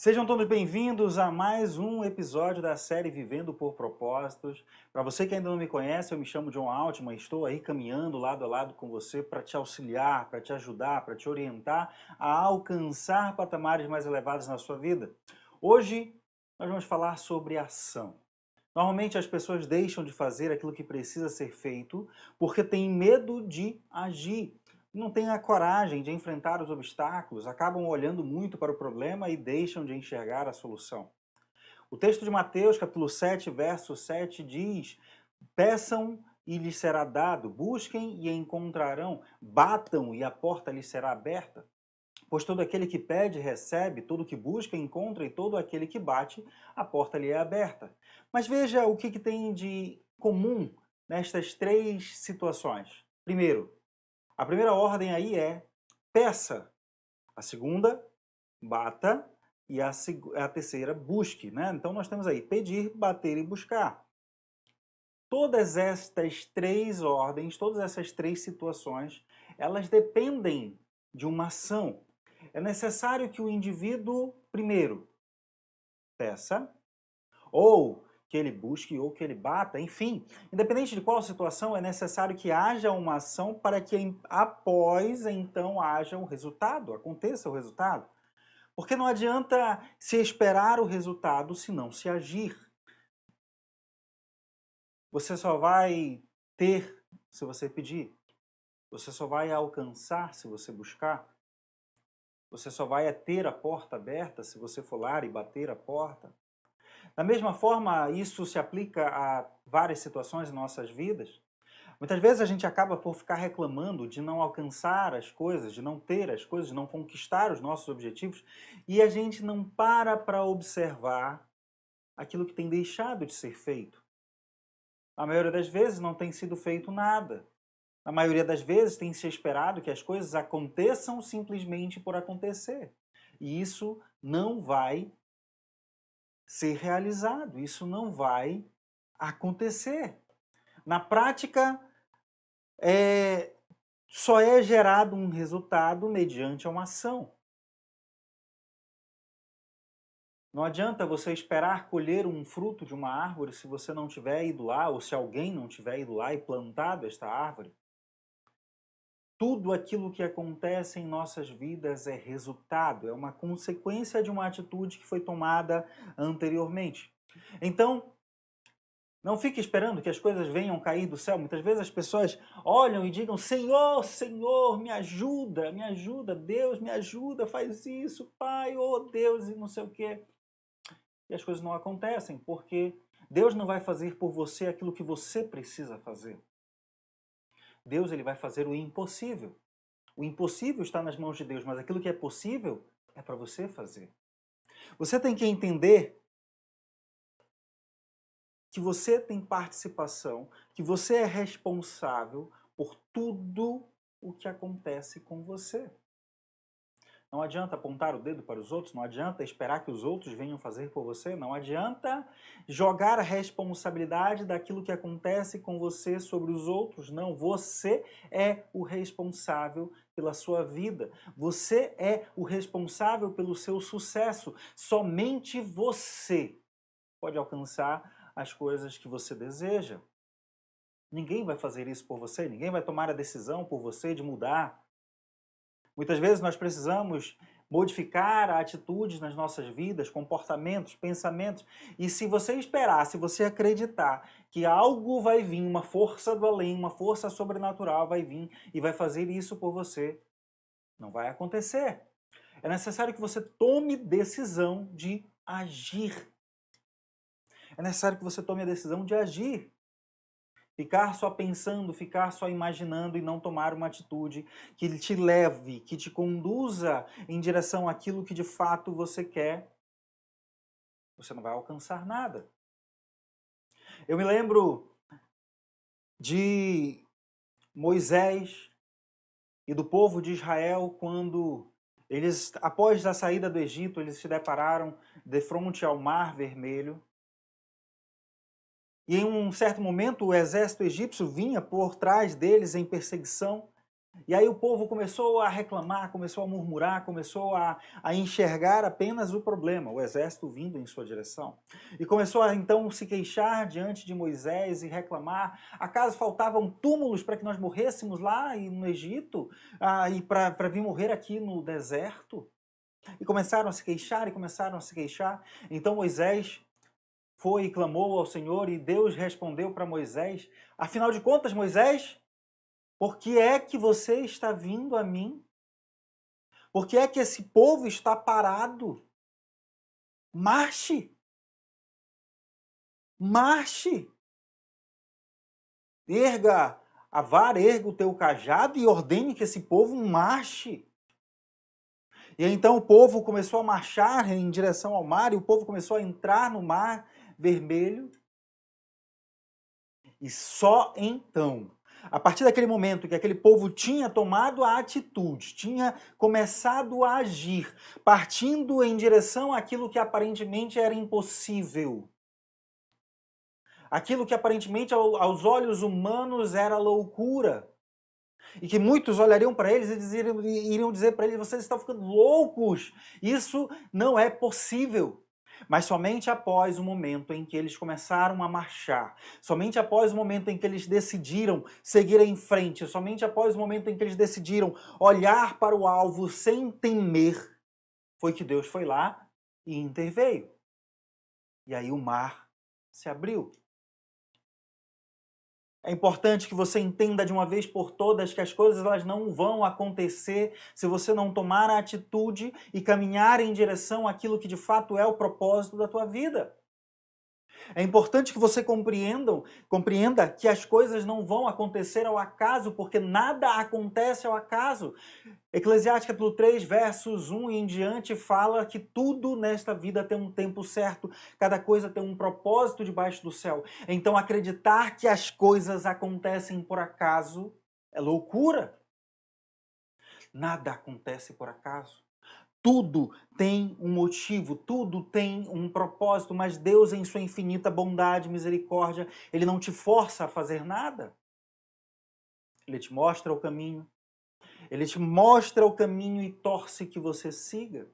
Sejam todos bem-vindos a mais um episódio da série Vivendo por Propósitos. Para você que ainda não me conhece, eu me chamo John Altman, estou aí caminhando lado a lado com você para te auxiliar, para te ajudar, para te orientar a alcançar patamares mais elevados na sua vida. Hoje nós vamos falar sobre ação. Normalmente as pessoas deixam de fazer aquilo que precisa ser feito porque têm medo de agir. Não têm a coragem de enfrentar os obstáculos, acabam olhando muito para o problema e deixam de enxergar a solução. O texto de Mateus, capítulo 7, verso 7 diz: Peçam e lhes será dado, busquem e encontrarão, batam e a porta lhes será aberta. Pois todo aquele que pede, recebe, todo que busca, encontra, e todo aquele que bate, a porta lhe é aberta. Mas veja o que tem de comum nestas três situações. Primeiro, a primeira ordem aí é peça. A segunda, bata. E a terceira, busque, né? Então nós temos aí pedir, bater e buscar. Todas estas três ordens, todas essas três situações, elas dependem de uma ação. É necessário que o indivíduo, primeiro, peça, ou que ele busque, ou que ele bata, enfim, independente de qual situação, é necessário que haja uma ação para que após, então, haja o resultado, aconteça o resultado. Porque não adianta se esperar o resultado se não se agir. Você só vai ter se você pedir. Você só vai alcançar se você buscar. Você só vai ter a porta aberta se você for lá e bater a porta. Da mesma forma, isso se aplica a várias situações em nossas vidas. Muitas vezes a gente acaba por ficar reclamando de não alcançar as coisas, de não ter as coisas, de não conquistar os nossos objetivos, e a gente não para observar aquilo que tem deixado de ser feito. A maioria das vezes não tem sido feito nada. Na maioria das vezes tem se esperado que as coisas aconteçam simplesmente por acontecer. E isso não vai ser realizado, isso não vai acontecer. Na prática, só é gerado um resultado mediante uma ação. Não adianta você esperar colher um fruto de uma árvore se você não tiver ido lá, ou se alguém não tiver ido lá e plantado esta árvore. Tudo aquilo que acontece em nossas vidas é resultado, é uma consequência de uma atitude que foi tomada anteriormente. Então, não fique esperando que as coisas venham cair do céu. Muitas vezes as pessoas olham e digam: Senhor, Senhor, me ajuda, Deus, me ajuda, faz isso, Pai, oh Deus, e não sei o quê. E as coisas não acontecem, porque Deus não vai fazer por você aquilo que você precisa fazer. Deus ele vai fazer o impossível. O impossível está nas mãos de Deus, mas aquilo que é possível é para você fazer. Você tem que entender que você tem participação, que você é responsável por tudo o que acontece com você. Não adianta apontar o dedo para os outros, não adianta esperar que os outros venham fazer por você, não adianta jogar a responsabilidade daquilo que acontece com você sobre os outros, não. Você é o responsável pela sua vida, você é o responsável pelo seu sucesso. Somente você pode alcançar as coisas que você deseja. Ninguém vai fazer isso por você, ninguém vai tomar a decisão por você de mudar. Muitas vezes nós precisamos modificar atitudes nas nossas vidas, comportamentos, pensamentos. E se você esperar, se você acreditar que algo vai vir, uma força do além, uma força sobrenatural vai vir e vai fazer isso por você, não vai acontecer. É necessário que você tome decisão de agir. É necessário que você tome a decisão de agir. Ficar só pensando, ficar só imaginando e não tomar uma atitude que te leve, que te conduza em direção àquilo que de fato você quer, você não vai alcançar nada. Eu me lembro de Moisés e do povo de Israel quando eles, após a saída do Egito, eles se depararam de frente ao Mar Vermelho. E em um certo momento o exército egípcio vinha por trás deles em perseguição. E aí o povo começou a reclamar, começou a murmurar, começou a enxergar apenas o problema, o exército vindo em sua direção. E começou a então se queixar diante de Moisés e reclamar: acaso faltavam túmulos para que nós morrêssemos lá no Egito, e para vir morrer aqui no deserto? E começaram a se queixar e começaram a se queixar. Então Moisés foi e clamou ao Senhor e Deus respondeu para Moisés: afinal de contas, Moisés, por que é que você está vindo a mim? Por que é que esse povo está parado? Marche! Marche! Erga a vara, erga o teu cajado e ordene que esse povo marche. E então o povo começou a marchar em direção ao mar, e o povo começou a entrar no mar vermelho. E só então, a partir daquele momento que aquele povo tinha tomado a atitude, tinha começado a agir, partindo em direção àquilo que aparentemente era impossível, aquilo que aparentemente aos olhos humanos era loucura, e que muitos olhariam para eles e iriam dizer para eles: vocês estão ficando loucos, isso não é possível. Mas somente após o momento em que eles começaram a marchar, somente após o momento em que eles decidiram seguir em frente, somente após o momento em que eles decidiram olhar para o alvo sem temer, foi que Deus foi lá e interveio. E aí o mar se abriu. É importante que você entenda de uma vez por todas que as coisas elas não vão acontecer se você não tomar a atitude e caminhar em direção àquilo que de fato é o propósito da tua vida. É importante que você compreenda que as coisas não vão acontecer ao acaso, porque nada acontece ao acaso. Eclesiastes capítulo 3, versos 1 e em diante, fala que tudo nesta vida tem um tempo certo, cada coisa tem um propósito debaixo do céu. Então acreditar que as coisas acontecem por acaso é loucura. Nada acontece por acaso. Tudo tem um motivo, tudo tem um propósito, mas Deus, em sua infinita bondade e misericórdia, Ele não te força a fazer nada. Ele te mostra o caminho. Ele te mostra o caminho e torce que você siga.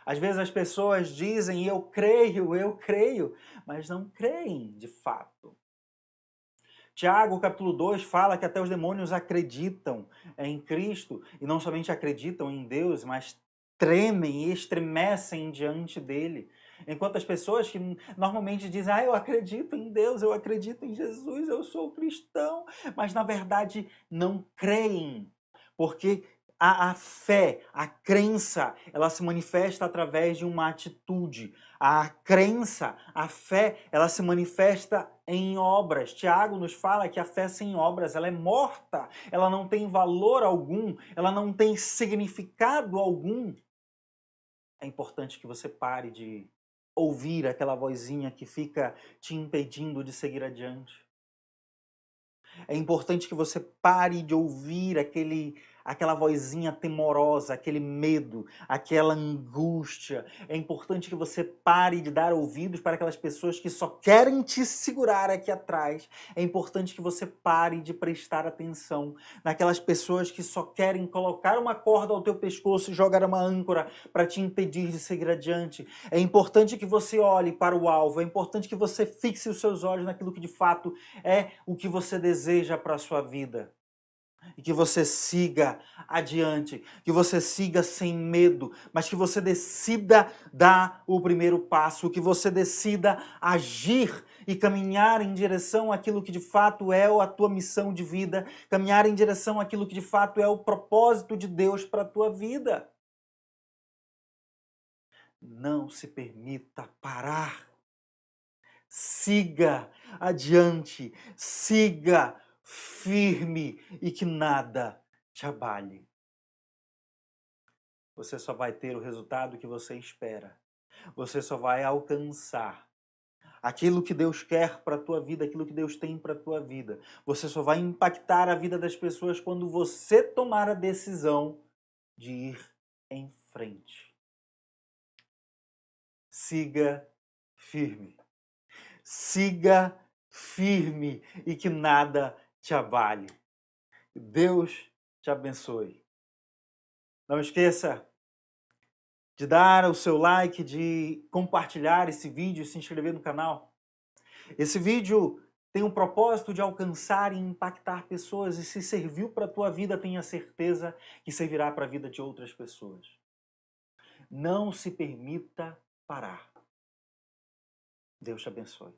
Às vezes as pessoas dizem: eu creio, mas não creem de fato. Tiago, capítulo 2, fala que até os demônios acreditam em Cristo, e não somente acreditam em Deus, mas tremem e estremecem diante dele. Enquanto as pessoas que normalmente dizem: eu acredito em Deus, eu acredito em Jesus, eu sou cristão, mas na verdade não creem, porque a fé, a crença, ela se manifesta através de uma atitude. A crença, a fé, ela se manifesta em obras. Tiago nos fala que a fé sem obras, ela é morta, ela não tem valor algum, ela não tem significado algum. É importante que você pare de ouvir aquela vozinha que fica te impedindo de seguir adiante. É importante que você pare de ouvir aquela vozinha temorosa, aquele medo, aquela angústia. É importante que você pare de dar ouvidos para aquelas pessoas que só querem te segurar aqui atrás. É importante que você pare de prestar atenção naquelas pessoas que só querem colocar uma corda ao teu pescoço e jogar uma âncora para te impedir de seguir adiante. É importante que você olhe para o alvo, é importante que você fixe os seus olhos naquilo que de fato é o que você deseja para a sua vida. E que você siga adiante, que você siga sem medo, mas que você decida dar o primeiro passo, que você decida agir e caminhar em direção àquilo que de fato é a tua missão de vida, caminhar em direção àquilo que de fato é o propósito de Deus para a tua vida. Não se permita parar. Siga adiante, siga firme e que nada te abale. Você só vai ter o resultado que você espera. Você só vai alcançar aquilo que Deus quer para a tua vida, aquilo que Deus tem para a tua vida. Você só vai impactar a vida das pessoas quando você tomar a decisão de ir em frente. Siga firme. Siga firme e que nada te abale. Deus te abençoe. Não esqueça de dar o seu like, de compartilhar esse vídeo e se inscrever no canal. Esse vídeo tem o propósito de alcançar e impactar pessoas, e se serviu para a tua vida, tenha certeza que servirá para a vida de outras pessoas. Não se permita parar. Deus te abençoe.